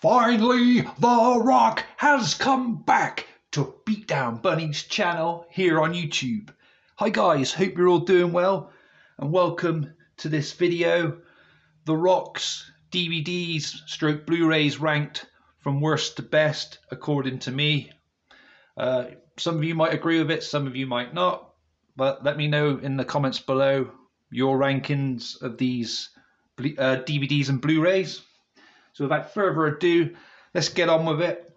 Finally, The Rock has come back to Beatdown Bunny's channel here on YouTube. Hi guys, hope you're all doing well and welcome to this video. The Rock's DVDs stroke Blu-rays ranked from worst to best according to me. Some of you might agree with it, some of you might not, but let me know in the comments below your rankings of these DVDs and Blu-rays. So without further ado, let's get on with it.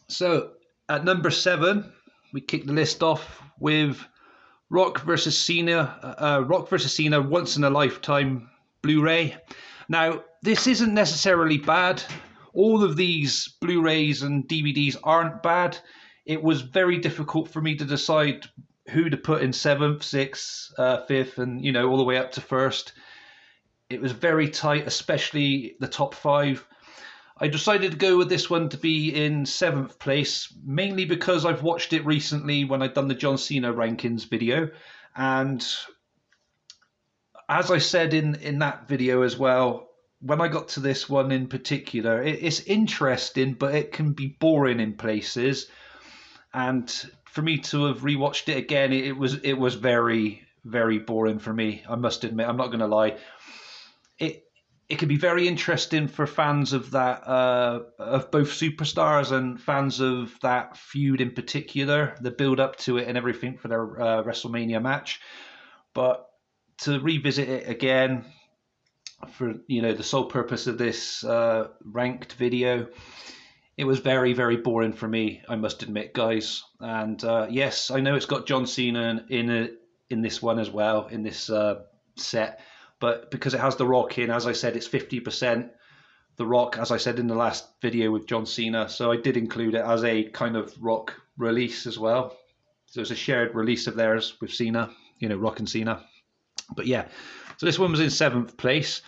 So at number 7, we kick the list off with Rock vs. Cena, Once in a Lifetime Blu-ray. Now, this isn't necessarily bad. All of these Blu-rays and DVDs aren't bad. It was very difficult for me to decide who to put in 7th, 6th, 5th, and all the way up to 1st. It was very tight, especially the top 5. I decided to go with this one to be in 7th place, mainly because I've watched it recently when I've done the John Cena rankings video. And as I said in that video as well, when I got to this one in particular, it's interesting, but it can be boring in places. And for me to have rewatched it again, it was very, very boring for me. I must admit, I'm not going to lie. It can be very interesting for fans of that of both superstars and fans of that feud in particular, the build up to it and everything for their WrestleMania match. But to revisit it again for the sole purpose of this ranked video, it was very, very boring for me, I must admit, guys. And yes, I know it's got John Cena in this one as well, in this set. But because it has The Rock in, as I said, it's 50% The Rock, as I said in the last video with John Cena. So I did include it as a kind of Rock release as well. So it's a shared release of theirs with Cena, Rock and Cena. But yeah, so this one was in 7th place.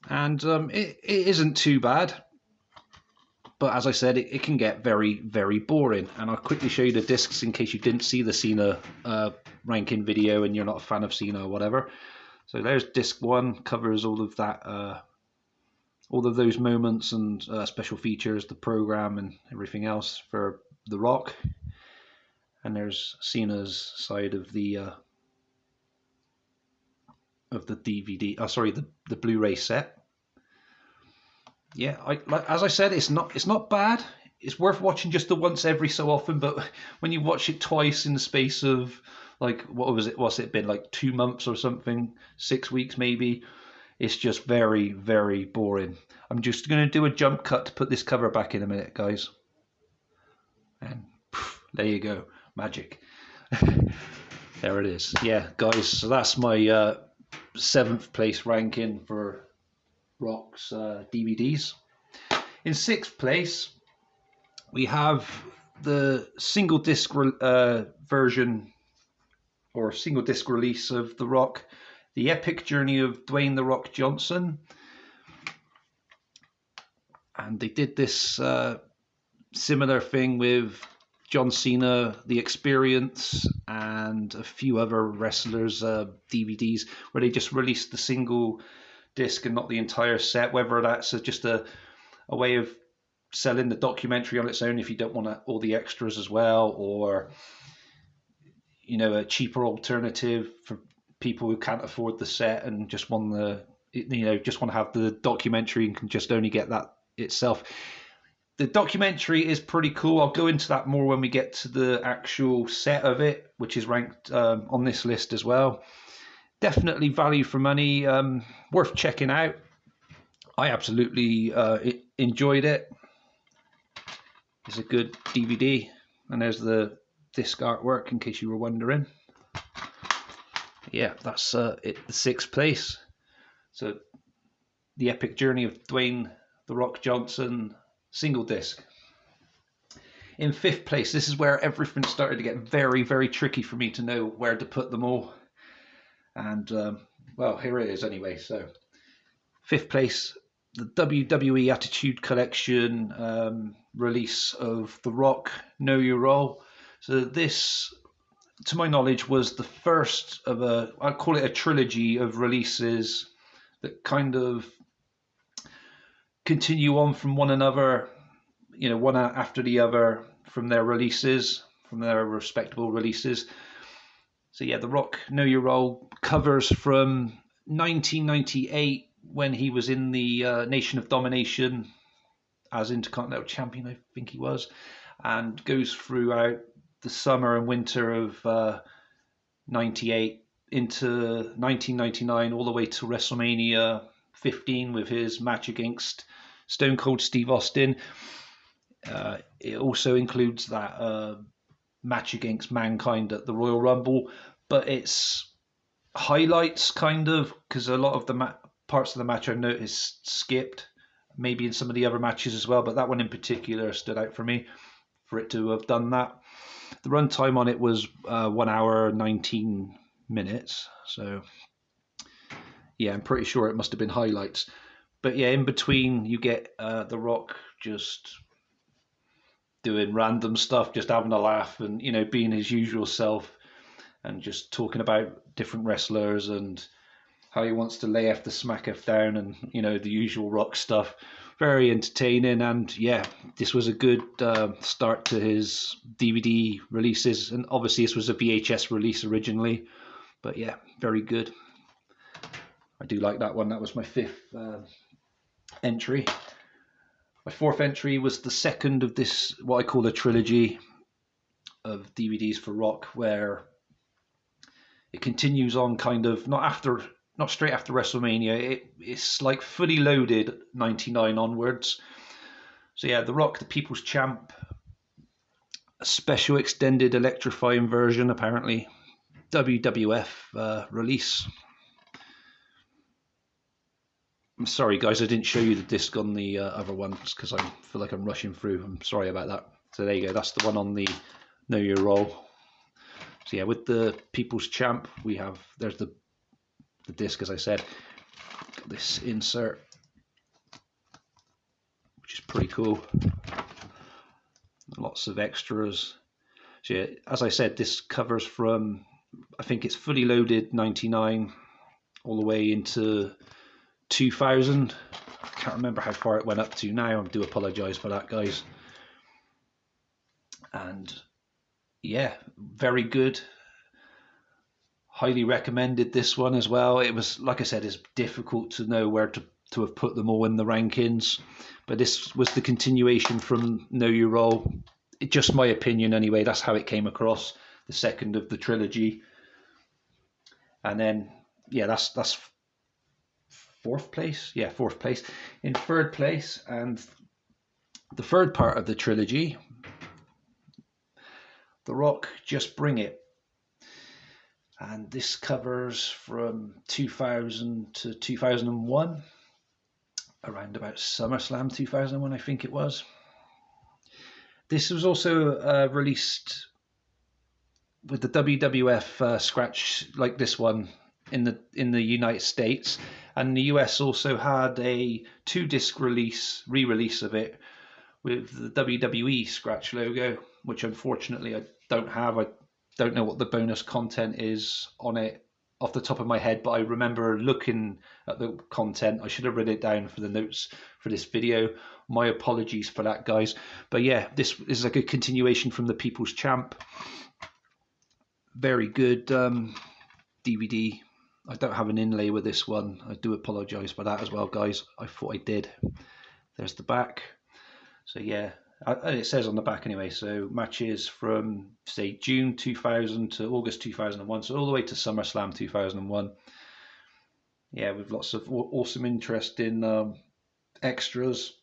And it isn't too bad. But as I said, it can get very, very boring. And I'll quickly show you the discs in case you didn't see the Cena ranking video and you're not a fan of Cena or whatever. So there's disc 1, covers all of that, all of those moments and special features, the program and everything else for The Rock. And there's Cena's side of the DVD. The Blu-ray set. Yeah, as I said, it's not bad. It's worth watching just the once every so often. But when you watch it twice in the space of what's it been, like 2 months or something, 6 weeks maybe, it's just very, very boring. I'm just going to do a jump cut to put this cover back in a minute, guys. And poof, there you go, magic. There it is. Yeah, guys, so that's my 7th place ranking for Rock's DVDs. In 6th place, we have the single disc version or single disc release of The Rock, The Epic Journey of Dwayne The Rock Johnson. And they did this similar thing with John Cena, The Experience, and a few other wrestlers' DVDs, where they just released the single disc and not the entire set, whether that's just a way of selling the documentary on its own if you don't want all the extras as well, or a cheaper alternative for people who can't afford the set and just want to have the documentary and can just only get that itself. The documentary is pretty cool. I'll go into that more when we get to the actual set of it, which is ranked on this list as well. Definitely value for money, worth checking out. I absolutely enjoyed it. It's a good DVD, and there's the disc artwork in case you were wondering. Yeah, that's it, the 6th place. So The Epic Journey of Dwayne The Rock Johnson, single disc. In 5th place, this is where everything started to get very, very tricky for me to know where to put them all. And well, here it is anyway. So 5th place, the WWE Attitude Collection release of The Rock, Know Your Role. So this, to my knowledge, was the first of I'd call it a trilogy of releases that kind of continue on from one another, one after the other from their releases, from their respectable releases. So yeah, The Rock, Know Your Role covers from 1998 when he was in the Nation of Domination as Intercontinental Champion, I think he was, and goes throughout the summer and winter of 98 into 1999, all the way to WrestleMania 15 with his match against Stone Cold Steve Austin. It also includes that match against Mankind at the Royal Rumble, but it's highlights kind of, because a lot of the parts of the match I've noticed skipped, maybe in some of the other matches as well, but that one in particular stood out for me for it to have done that. The runtime on it was 1 hour 19 minutes, so yeah, I'm pretty sure it must have been highlights. But yeah, in between you get The Rock just doing random stuff, just having a laugh and, being his usual self and just talking about different wrestlers and how he wants to lay F the smack F down and, the usual Rock stuff. Very entertaining. And yeah, this was a good start to his DVD releases. And obviously this was a VHS release originally, but yeah, very good. I do like that one. That was my fifth entry. My fourth entry was the second of this, what I call a trilogy of DVDs for Rock, where it continues on kind of not straight after WrestleMania. It's like fully loaded 99 onwards. So yeah, The Rock, the People's Champ, a special extended electrifying version apparently, WWF release. I'm sorry guys, I didn't show you the disc on the other ones because I feel like I'm rushing through. I'm sorry about that. So there you go, that's the one on the Know Your Role. So yeah, with the People's Champ, there's the disc, as I said. Got this insert, which is pretty cool. Lots of extras. So yeah, as I said, this covers from, I think it's fully loaded 99 all the way into 2000. I can't remember how far it went up to now. I do apologise for that, guys. And yeah, very good. Highly recommended this one as well. It was, like I said, it's difficult to know where to have put them all in the rankings, but this was the continuation from Know Your Role. Just my opinion anyway, that's how it came across, the second of the trilogy. And then yeah, that's fourth place. Yeah, fourth place. In third place, and the third part of the trilogy, The Rock, Just Bring It. And this covers from 2000 to 2001, around about SummerSlam 2001, I think it was. This was also released with the WWF scratch like this one in the United States, and the US also had a 2-disc re-release of it with the WWE scratch logo, which unfortunately I don't have. I don't know what the bonus content is on it off the top of my head, but I remember looking at the content. I should have written it down for the notes for this video. My apologies for that, guys. But yeah, this is like a continuation from the People's Champ. Very good DVD. I don't have an inlay with this one. I do apologize for that as well, guys. I thought I did. There's the back. So yeah, it says on the back anyway. So matches from, say, June 2000 to August 2001. So all the way to SummerSlam 2001. Yeah, with lots of awesome, interesting extras.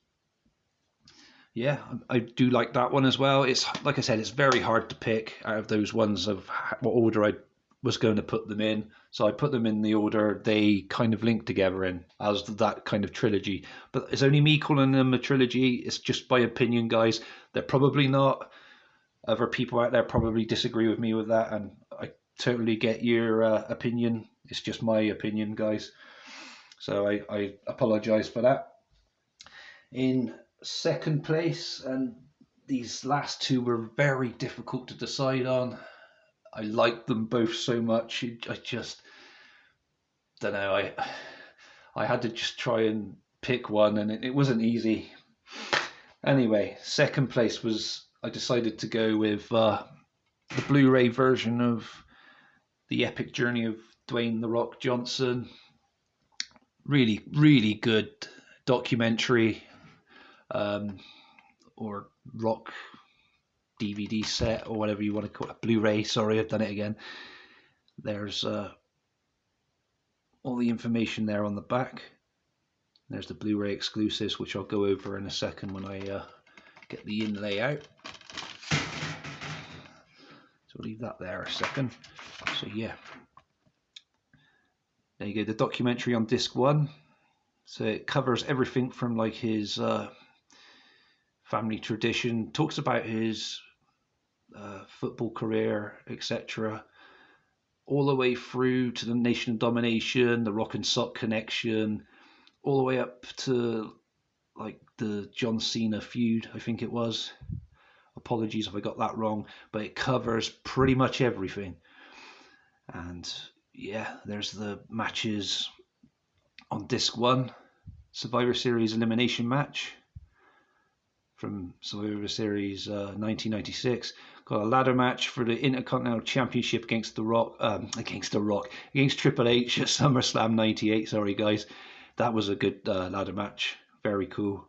Yeah, I do like that one as well. It's, like I said, it's very hard to pick out of those ones of what order I was going to put them in. So I put them in the order they kind of link together in, as that kind of trilogy. But it's only me calling them a trilogy. It's just my opinion, guys. They're probably not. Other people out there probably disagree with me with that, and I totally get your opinion. It's just my opinion, guys. So I apologize for that. In second place, and these last two were very difficult to decide on. I liked them both so much. I just don't know. I had to just try and pick one, and it wasn't easy. Anyway, second place was, I decided to go with the Blu-ray version of The Epic Journey of Dwayne "The Rock" Johnson. Really, really good documentary, or rock DVD set, or whatever you want to call it. Blu-ray, sorry, I've done it again. There's all the information there on the back. There's the Blu-ray exclusives, which I'll go over in a second when I get the inlay out. So I'll leave that there a second. So yeah, there you go, the documentary on disc 1. So it covers everything from like his family tradition, talks about his football career, etc., all the way through to the Nation of Domination, the Rock and Sock connection, all the way up to like the John Cena feud, I think it was. Apologies if I got that wrong, but it covers pretty much everything. And yeah, there's the matches on disc 1. Survivor Series elimination match from Survivor Series 1996. Got a ladder match for the Intercontinental Championship against Triple H at SummerSlam 98. Sorry guys, that was a good ladder match, very cool.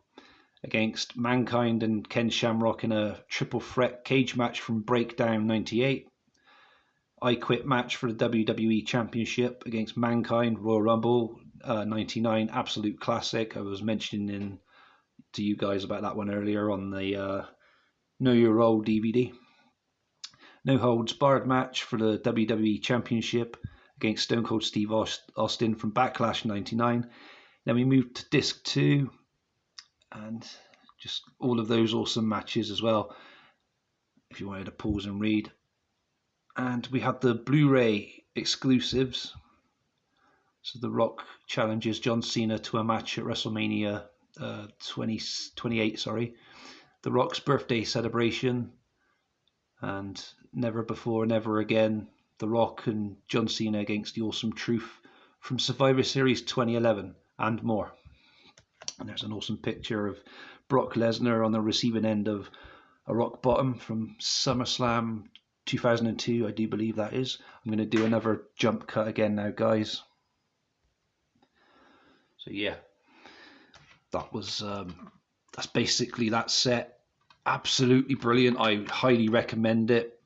Against Mankind and Ken Shamrock in a triple threat cage match from Breakdown 98. I Quit match for the WWE Championship against Mankind, Royal Rumble 99, absolute classic. I was mentioning to you guys about that one earlier on the Know Your Role DVD. No Holds Barred match for the WWE Championship against Stone Cold Steve Austin from Backlash 99. Then we moved to disc 2, and just all of those awesome matches as well, if you wanted to pause and read. And we had the Blu-ray exclusives. So The Rock challenges John Cena to a match at WrestleMania 28, The Rock's birthday celebration, and Never Before, Never Again, The Rock and John Cena against the Awesome Truth from Survivor Series 2011, and more. And there's an awesome picture of Brock Lesnar on the receiving end of a rock bottom from SummerSlam 2002, I do believe that is. I'm going to do another jump cut again now, guys. So yeah, that was that's basically that set. Absolutely brilliant. I highly recommend it.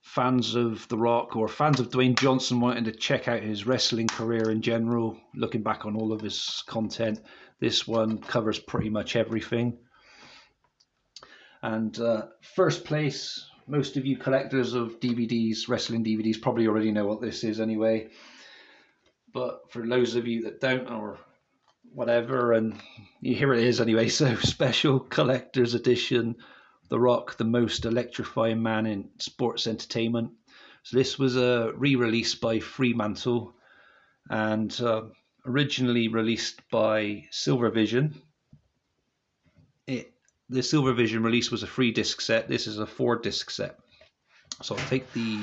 Fans of The Rock or fans of Dwayne Johnson wanting to check out his wrestling career in general, looking back on all of his content, this one covers pretty much everything. And first place, most of you collectors of DVDs, wrestling DVDs, probably already know what this is anyway. But for those of you that don't, or whatever, and here it is anyway. So special collector's edition, The Rock, the most electrifying man in sports entertainment. So this was a re-release by Fremantle, and originally released by Silvervision. The Silvervision release was a 3-disc set. This is a 4-disc set. So I'll take the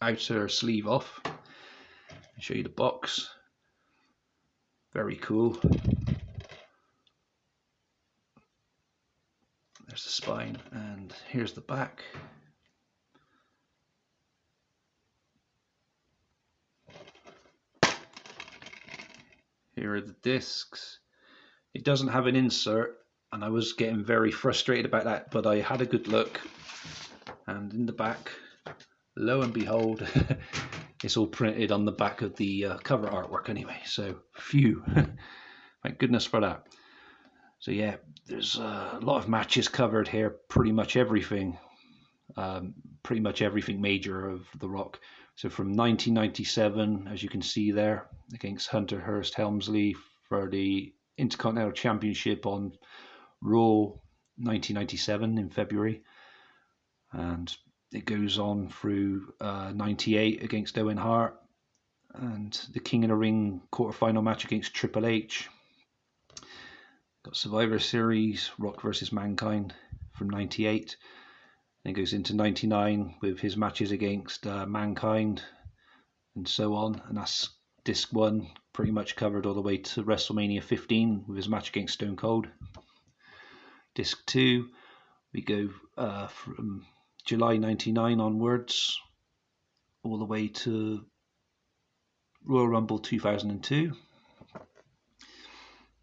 outer sleeve off and show you the box. Very cool. There's the spine, and here's the back. Here are the discs. It doesn't have an insert, and I was getting very frustrated about that, but I had a good look, and in the back, lo and behold, it's all printed on the back of the cover artwork anyway, so phew. Thank goodness for that. So yeah, there's a lot of matches covered here, pretty much everything major of The Rock. So from 1997, as you can see there, against Hunter Hearst Helmsley for the Intercontinental Championship on Raw 1997 in February. And it goes on through 98 against Owen Hart, and the King of the Ring quarterfinal match against Triple H. Got Survivor Series, Rock versus Mankind from 98. Then it goes into 99 with his matches against Mankind and so on. And that's disc 1 pretty much covered all the way to WrestleMania 15 with his match against Stone Cold. Disc 2, we go from July 99 onwards all the way to Royal Rumble 2002.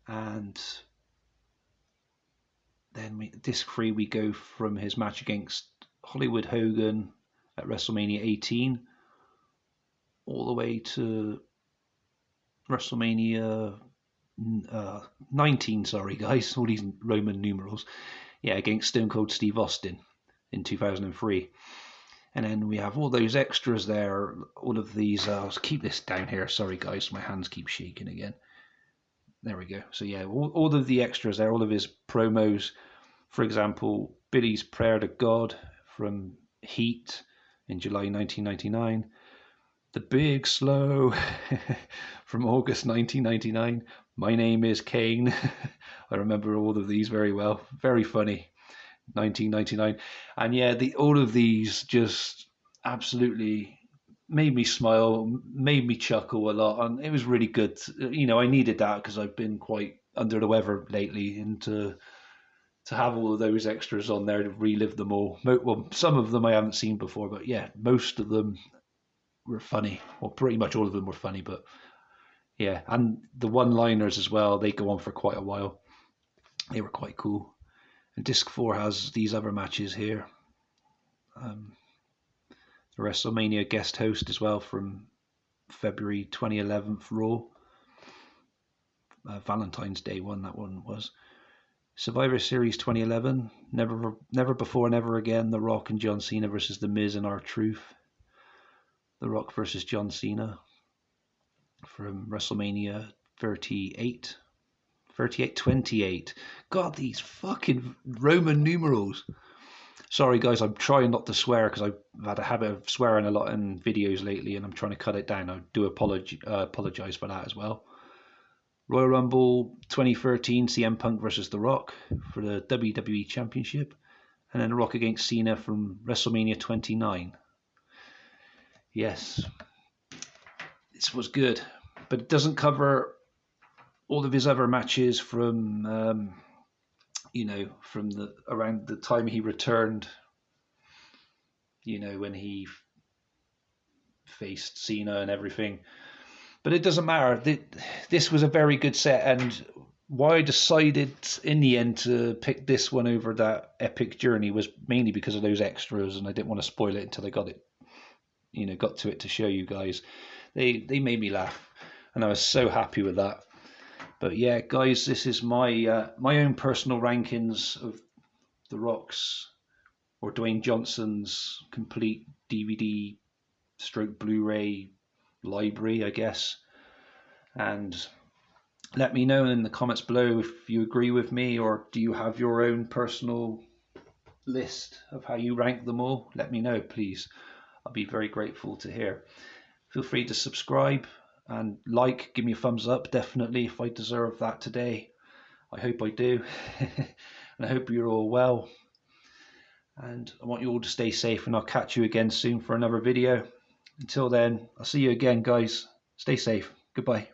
And then disc 3, we go from his match against Hollywood Hogan at WrestleMania 18 all the way to WrestleMania 19, sorry guys, all these Roman numerals. Yeah, against Stone Cold Steve Austin in 2003. And then we have all those extras there, all of these, I'll keep this down here, sorry guys, my hands keep shaking again. There we go. So yeah, all of the extras there, all of his promos. For example, Billy's Prayer to God from Heat in July 1999. The Big Slow from August 1999. My Name is Kane. I remember all of these very well. Very funny. 1999. And yeah, all of these just absolutely made me smile, made me chuckle a lot, and it was really good. You know, I needed that because I've been quite under the weather lately, and to have all of those extras on there to relive them all. Well, some of them I haven't seen before, but yeah, most of them were funny. Well, pretty much all of them were funny, but yeah, and the one-liners as well, they go on for quite a while. They were quite cool. And disc 4 has these other matches here. The WrestleMania guest host as well from February 2011 Raw. Valentine's Day one, that one was. Survivor Series 2011, Never Before, Never Again, The Rock and John Cena versus The Miz and R-Truth. The Rock versus John Cena from WrestleMania 38. 28. God, these fucking Roman numerals. Sorry guys, I'm trying not to swear because I've had a habit of swearing a lot in videos lately, and I'm trying to cut it down. I do apologize for that as well. Royal Rumble 2013, CM Punk versus The Rock for the WWE Championship. And then The Rock against Cena from WrestleMania 29. Yes, this was good, but it doesn't cover all of his other matches from, you know, from around the time he returned, you know, when he faced Cena and everything. But it doesn't matter. This was a very good set, and why I decided in the end to pick this one over that Epic Journey was mainly because of those extras, and I didn't want to spoil it until I got to it to show you guys. They made me laugh, and I was so happy with that. But yeah, guys, this is my my own personal rankings of The Rock's or Dwayne Johnson's complete DVD stroke Blu-ray library, I guess. And let me know in the comments below if you agree with me, or do you have your own personal list of how you rank them all? Let me know, please. I'll be very grateful to hear. Feel free to subscribe and like, give me a thumbs up, definitely, if I deserve that today. I hope I do. And I hope you're all well. And I want you all to stay safe, and I'll catch you again soon for another video. Until then, I'll see you again, guys. Stay safe. Goodbye.